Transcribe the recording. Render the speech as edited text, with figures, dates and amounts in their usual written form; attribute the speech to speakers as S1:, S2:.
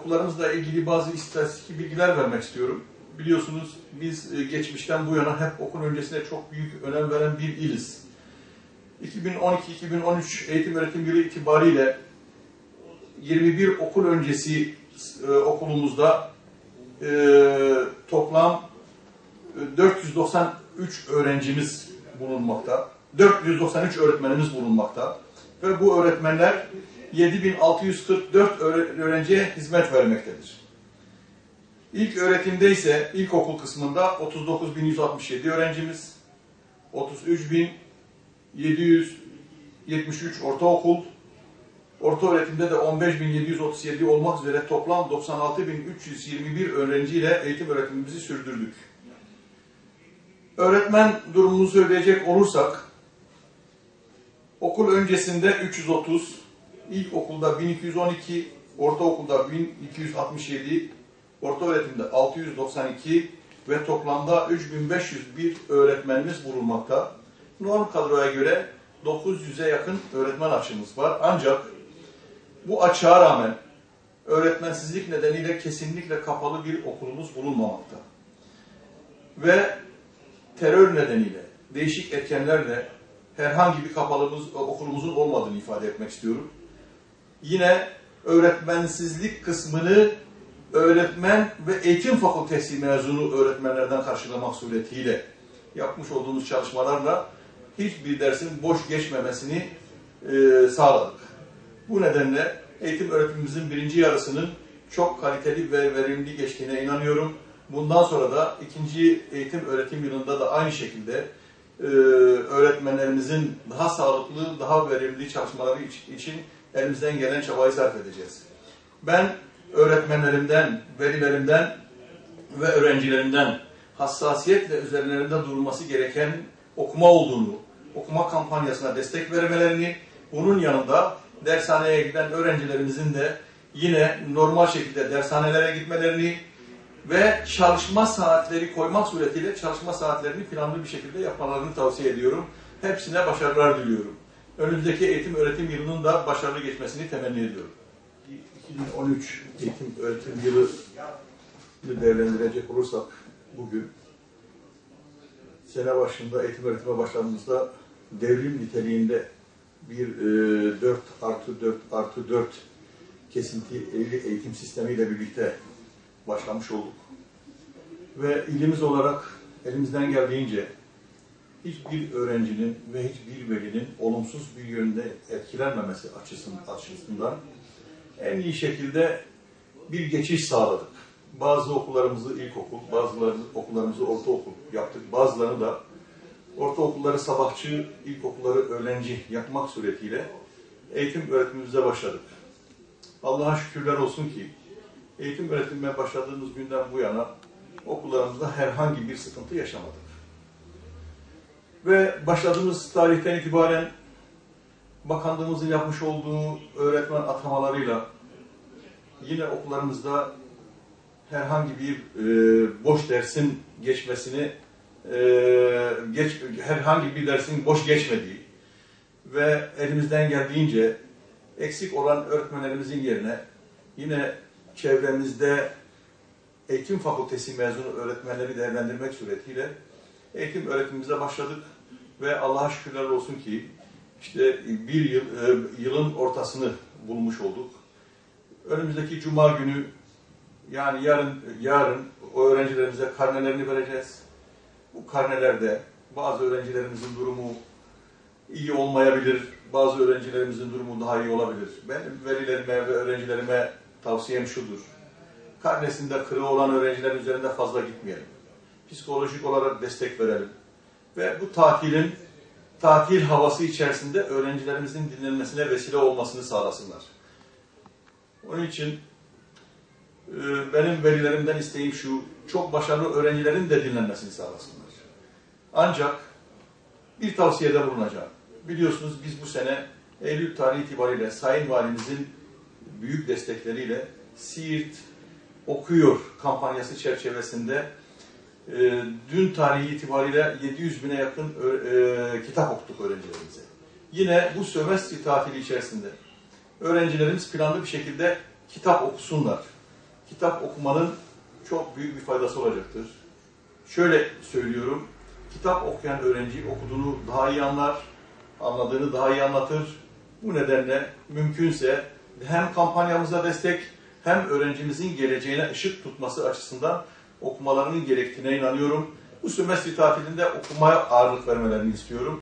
S1: okullarımızla ilgili bazı istatistik bilgiler vermek istiyorum. Biliyorsunuz biz geçmişten bu yana hep okul öncesine çok büyük önem veren bir iliz. 2012-2013 eğitim öğretim yılı itibariyle 21 okul öncesi okulumuzda toplam 493 öğrencimiz bulunmakta. 493 öğretmenimiz bulunmakta. Ve bu öğretmenler 7644 öğrenciye hizmet vermektedir. İlk öğretimde ise ilkokul kısmında 39167 öğrencimiz, 33773 ortaokul, orta öğretimde de 15737 olmak üzere toplam 96321 öğrenciyle eğitim öğretimimizi sürdürdük. Öğretmen durumunu söyleyecek olursak, okul öncesinde 330, ilkokulda 1212, ortaokulda 1267, orta öğretimde 692 ve toplamda 3501 öğretmenimiz bulunmakta. Norm kadroya göre 900'e yakın öğretmen açığımız var. Ancak bu açığa rağmen öğretmensizlik nedeniyle kesinlikle kapalı bir okulumuz bulunmamakta. Ve terör nedeniyle, değişik etkenlerle herhangi bir okulumuzun olmadığını ifade etmek istiyorum. Yine öğretmensizlik kısmını öğretmen ve eğitim fakültesi mezunu öğretmenlerden karşılamak suretiyle yapmış olduğumuz çalışmalarla hiçbir dersin boş geçmemesini sağladık. Bu nedenle eğitim öğretimimizin birinci yarısının çok kaliteli ve verimli geçtiğine inanıyorum. Bundan sonra da ikinci eğitim öğretim yılında da aynı şekilde öğretmenlerimizin daha sağlıklı, daha verimli çalışmaları için elimizden gelen çabayı sarf edeceğiz. Ben öğretmenlerimden, velilerimden ve öğrencilerimden hassasiyetle üzerlerinde durulması gereken okuma olduğunu, okuma kampanyasına destek vermelerini, bunun yanında dershaneye giden öğrencilerimizin de yine normal şekilde dershanelere gitmelerini ve çalışma saatleri koymak suretiyle çalışma saatlerini planlı bir şekilde yapmalarını tavsiye ediyorum. Hepsine başarılar diliyorum. Önümüzdeki eğitim öğretim yılının da başarılı geçmesini temenni ediyorum. 2013 eğitim öğretim yılını değerlendirecek olursak bugün sene başında eğitim öğretime başladığımızda devrim niteliğinde bir 4+4+4 kesintili eğitim sistemiyle birlikte başlamış olduk. Ve ilimiz olarak elimizden geldiğince hiçbir öğrencinin ve hiçbir velinin olumsuz bir yönde etkilenmemesi açısından en iyi şekilde bir geçiş sağladık. Bazı okullarımızı ilkokul, bazı okullarımızı ortaokul yaptık. Bazılarını da ortaokulları sabahçı, ilkokulları öğlenci yapmak suretiyle eğitim öğretimimize başladık. Allah'a şükürler olsun ki eğitim öğretimine başladığımız günden bu yana okullarımızda herhangi bir sıkıntı yaşamadık. Ve başladığımız tarihten itibaren bakanlığımızın yapmış olduğu öğretmen atamalarıyla yine okullarımızda herhangi bir boş dersin geçmesini, herhangi bir dersin boş geçmediği ve elimizden geldiğince eksik olan öğretmenlerimizin yerine yine çevremizde eğitim fakültesi mezunu öğretmenleri değerlendirmek suretiyle eğitim öğretimimize başladık ve Allah'a şükürler olsun ki işte bir yılın ortasını bulmuş olduk. Önümüzdeki Cuma günü yani yarın o öğrencilerimize karnelerini vereceğiz. Bu karnelerde bazı öğrencilerimizin durumu iyi olmayabilir, bazı öğrencilerimizin durumu daha iyi olabilir. Benim velilerime ve öğrencilerime tavsiyem şudur. Karnesinde kırığı olan öğrencilerin üzerinde fazla gitmeyelim. Psikolojik olarak destek verelim. Ve bu tatil havası içerisinde öğrencilerimizin dinlenmesine vesile olmasını sağlasınlar. Onun için benim velilerimden isteğim şu, çok başarılı öğrencilerin de dinlenmesini sağlasınlar. Ancak bir tavsiyede bulunacağım. Biliyorsunuz biz bu sene Eylül tarihi itibariyle Sayın Valimizin büyük destekleriyle Siirt Okuyor kampanyası çerçevesinde dün tarihi itibariyle 700 bine yakın kitap okuttuk öğrencilerimize. Yine bu sömestr tatili içerisinde öğrencilerimiz planlı bir şekilde kitap okusunlar. kitap okumanın çok büyük bir faydası olacaktır. Şöyle söylüyorum, kitap okuyan öğrenci okuduğunu daha iyi anlar, anladığını daha iyi anlatır. Bu nedenle mümkünse hem kampanyamıza destek hem öğrencimizin geleceğine ışık tutması açısından okumalarının gerektiğine inanıyorum. Bu sömestr tatilinde okumaya ağırlık vermelerini istiyorum.